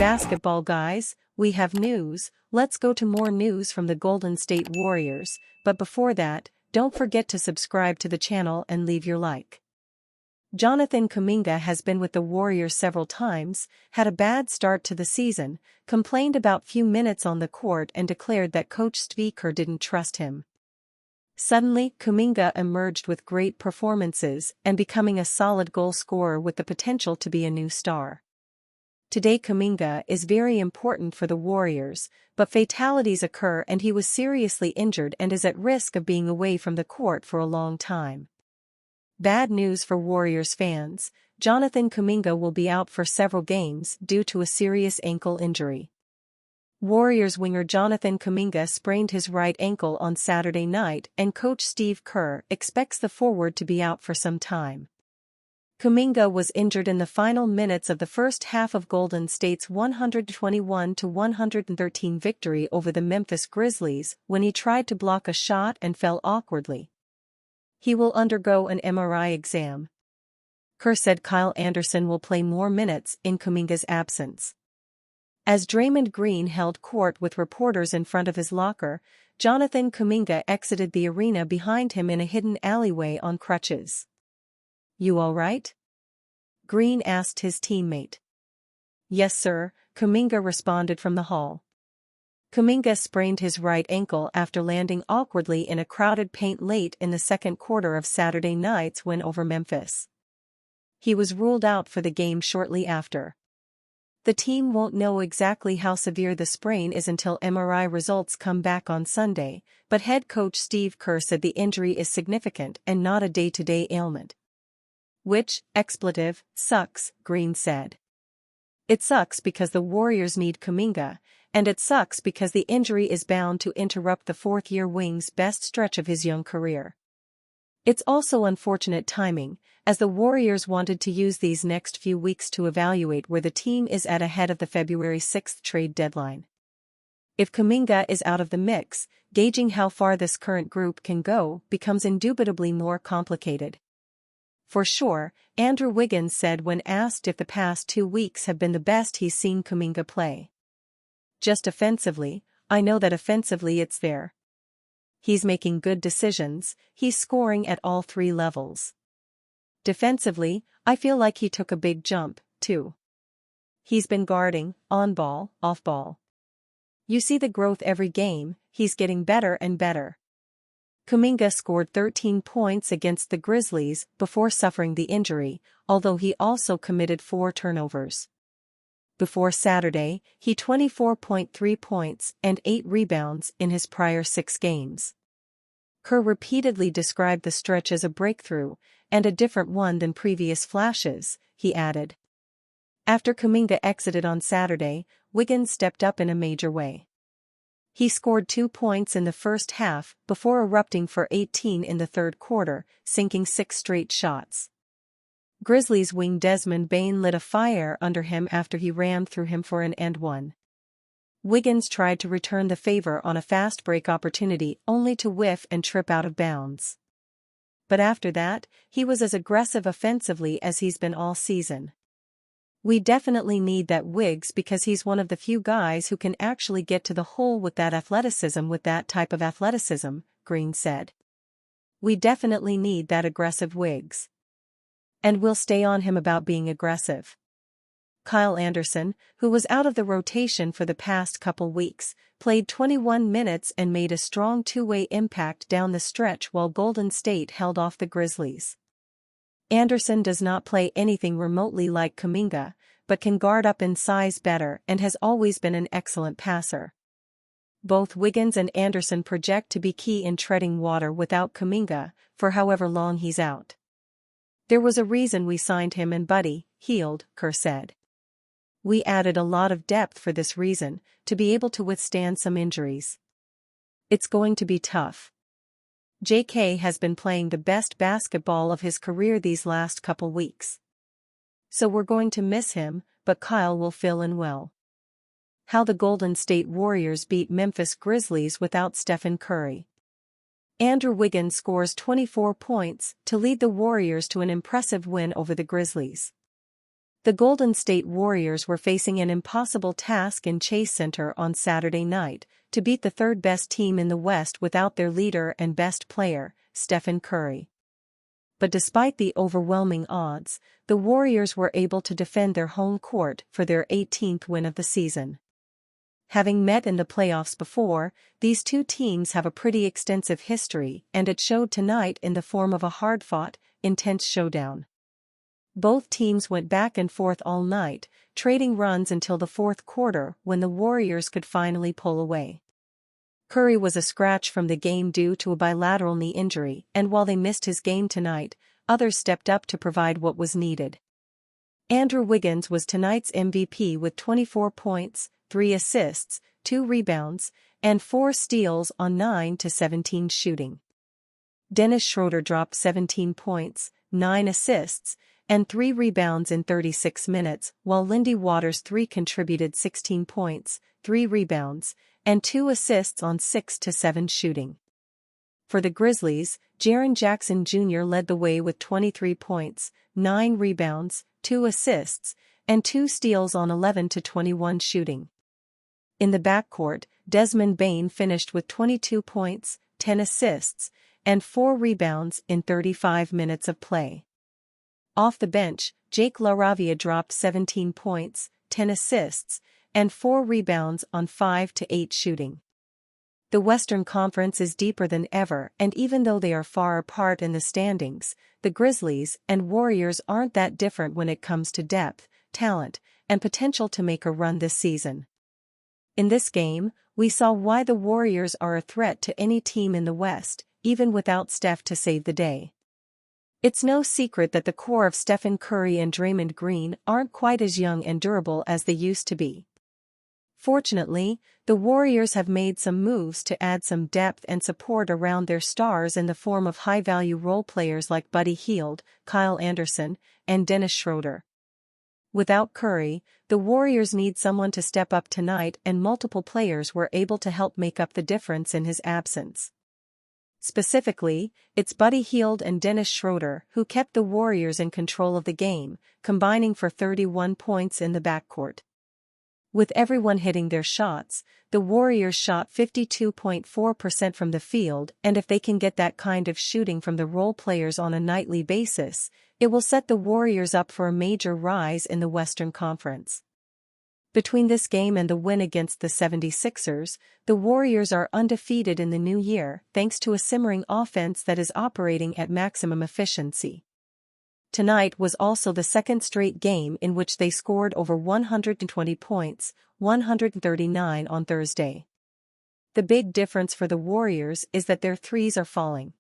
basketball guys, we have news. Let's go to more news from the Golden State Warriors, but before that, don't forget to subscribe to the channel and leave your like. Jonathan Kuminga has been with the Warriors several times, had a bad start to the season, complained about few minutes on the court and declared that coach Steve Kerr didn't trust him. Suddenly, Kuminga emerged with great performances and becoming a solid goal scorer with the potential to be a new star. Today Kuminga is very important for the Warriors, but fatalities occur and he was seriously injured and is at risk of being away from the court for a long time. Bad news for Warriors fans, Jonathan Kuminga will be out for several games due to a serious ankle injury. Warriors winger Jonathan Kuminga sprained his right ankle on Saturday night and coach Steve Kerr expects the forward to be out for some time. Kuminga was injured in the final minutes of the first half of Golden State's 121-113 victory over the Memphis Grizzlies when he tried to block a shot and fell awkwardly. He will undergo an MRI exam. Kerr said Kyle Anderson will play more minutes in Kuminga's absence. As Draymond Green held court with reporters in front of his locker, Jonathan Kuminga exited the arena behind him in a hidden alleyway on crutches. "You all right?" Green asked his teammate. "Yes sir," Kuminga responded from the hall. Kuminga sprained his right ankle after landing awkwardly in a crowded paint late in the second quarter of Saturday night's win over Memphis. He was ruled out for the game shortly after. The team won't know exactly how severe the sprain is until MRI results come back on Sunday, but head coach Steve Kerr said the injury is significant and not a day-to-day ailment. Which, expletive, sucks, Green said. It sucks because the Warriors need Kuminga, and it sucks because the injury is bound to interrupt the fourth-year wing's best stretch of his young career. It's also unfortunate timing, as the Warriors wanted to use these next few weeks to evaluate where the team is at ahead of the February 6 trade deadline. If Kuminga is out of the mix, gauging how far this current group can go becomes indubitably more complicated. For sure, Andrew Wiggins said when asked if the past 2 weeks have been the best he's seen Kuminga play. "Just offensively, I know that offensively it's there. He's making good decisions, he's scoring at all 3 levels. Defensively, I feel like he took a big jump, too. He's been guarding, on ball, off ball. You see the growth every game, he's getting better and better." Kuminga scored 13 points against the Grizzlies before suffering the injury, although he also committed 4 turnovers. Before Saturday, he 24.3 points and 8 rebounds in his prior 6 games. Kerr repeatedly described the stretch as a breakthrough, and a different one than previous flashes, he added. After Kuminga exited on Saturday, Wiggins stepped up in a major way. He scored 2 points in the first half before erupting for 18 in the third quarter, sinking 6 straight shots. Grizzlies wing Desmond Bane lit a fire under him after he rammed through him for an and one. Wiggins tried to return the favor on a fast break opportunity only to whiff and trip out of bounds. But after that, he was as aggressive offensively as he's been all season. "We definitely need that Wiggs because he's one of the few guys who can actually get to the hole with that type of athleticism, Green said. "We definitely need that aggressive Wiggs. And we'll stay on him about being aggressive." Kyle Anderson, who was out of the rotation for the past couple weeks, played 21 minutes and made a strong two-way impact down the stretch while Golden State held off the Grizzlies. Anderson does not play anything remotely like Kuminga, but can guard up in size better and has always been an excellent passer. Both Wiggins and Anderson project to be key in treading water without Kuminga, for however long he's out. "There was a reason we signed him and Buddy Hield," Kerr said. "We added a lot of depth for this reason, to be able to withstand some injuries. It's going to be tough. JK has been playing the best basketball of his career these last couple weeks. So we're going to miss him, but Kyle will fill in well." How the Golden State Warriors beat Memphis Grizzlies without Stephen Curry. Andrew Wiggins scores 24 points to lead the Warriors to an impressive win over the Grizzlies. The Golden State Warriors were facing an impossible task in Chase Center on Saturday night, to beat the third-best team in the West without their leader and best player, Stephen Curry. But despite the overwhelming odds, the Warriors were able to defend their home court for their 18th win of the season. Having met in the playoffs before, these two teams have a pretty extensive history, and it showed tonight in the form of a hard-fought, intense showdown. Both teams went back and forth all night, trading runs until the fourth quarter when the Warriors could finally pull away. Curry was a scratch from the game due to a bilateral knee injury, and while they missed his game tonight, others stepped up to provide what was needed. Andrew Wiggins was tonight's MVP with 24 points, 3 assists, 2 rebounds, and 4 steals on 9-17 shooting. Dennis Schroeder dropped 17 points, 9 assists, and 3 rebounds in 36 minutes, while Lindy Waters III contributed 16 points, 3 rebounds, and 2 assists on 6-7 shooting. For the Grizzlies, Jaren Jackson Jr. led the way with 23 points, 9 rebounds, 2 assists, and 2 steals on 11-21 shooting. In the backcourt, Desmond Bane finished with 22 points, 10 assists, and 4 rebounds in 35 minutes of play. Off the bench, Jake LaRavia dropped 17 points, 10 assists, and 4 rebounds on 5-8 shooting. The Western Conference is deeper than ever, and even though they are far apart in the standings, the Grizzlies and Warriors aren't that different when it comes to depth, talent, and potential to make a run this season. In this game, we saw why the Warriors are a threat to any team in the West, even without Steph to save the day. It's no secret that the core of Stephen Curry and Draymond Green aren't quite as young and durable as they used to be. Fortunately, the Warriors have made some moves to add some depth and support around their stars in the form of high-value role players like Buddy Hield, Kyle Anderson, and Dennis Schroeder. Without Curry, the Warriors need someone to step up tonight, and multiple players were able to help make up the difference in his absence. Specifically, it's Buddy Hield and Dennis Schroeder who kept the Warriors in control of the game, combining for 31 points in the backcourt. With everyone hitting their shots, the Warriors shot 52.4% from the field, and if they can get that kind of shooting from the role players on a nightly basis, it will set the Warriors up for a major rise in the Western Conference. Between this game and the win against the 76ers, the Warriors are undefeated in the new year thanks to a simmering offense that is operating at maximum efficiency. Tonight was also the second straight game in which they scored over 120 points, 139 on Thursday. The big difference for the Warriors is that their threes are falling.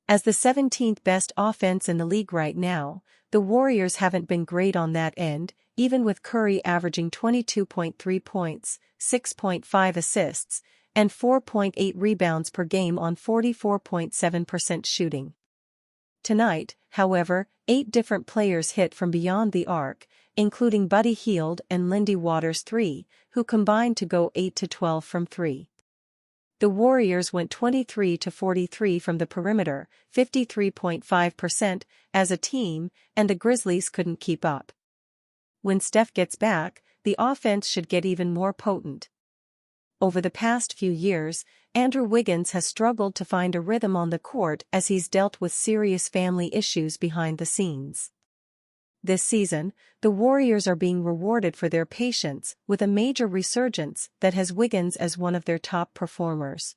As the 17th best offense in the league right now, the Warriors haven't been great on that end, even with Curry averaging 22.3 points, 6.5 assists, and 4.8 rebounds per game on 44.7% shooting. Tonight, however, 8 different players hit from beyond the arc, including Buddy Hield and Lindy Waters III, who combined to go 8-12 from 3. The Warriors went 23-43 from the perimeter, 53.5% as a team, and the Grizzlies couldn't keep up. When Steph gets back, the offense should get even more potent. Over the past few years, Andrew Wiggins has struggled to find a rhythm on the court as he's dealt with serious family issues behind the scenes. This season, the Warriors are being rewarded for their patience with a major resurgence that has Wiggins as one of their top performers.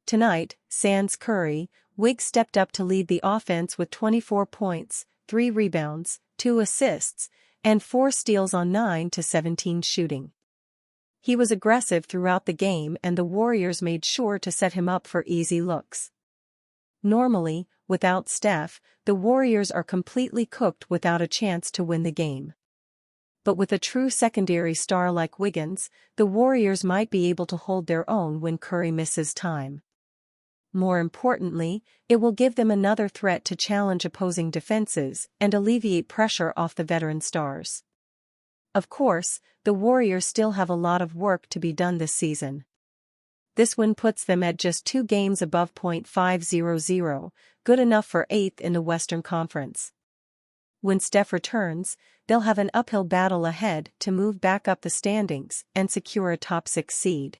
Tonight, sans Curry, Wiggs stepped up to lead the offense with 24 points, 3 rebounds, 2 assists, and 4 steals on 9-17 shooting. He was aggressive throughout the game, and the Warriors made sure to set him up for easy looks. Normally, without Steph, the Warriors are completely cooked without a chance to win the game. But with a true secondary star like Wiggins, the Warriors might be able to hold their own when Curry misses time. More importantly, it will give them another threat to challenge opposing defenses and alleviate pressure off the veteran stars. Of course, the Warriors still have a lot of work to be done this season. This win puts them at just 2 games above .500, good enough for 8th in the Western Conference. When Steph returns, they'll have an uphill battle ahead to move back up the standings and secure a top 6 seed.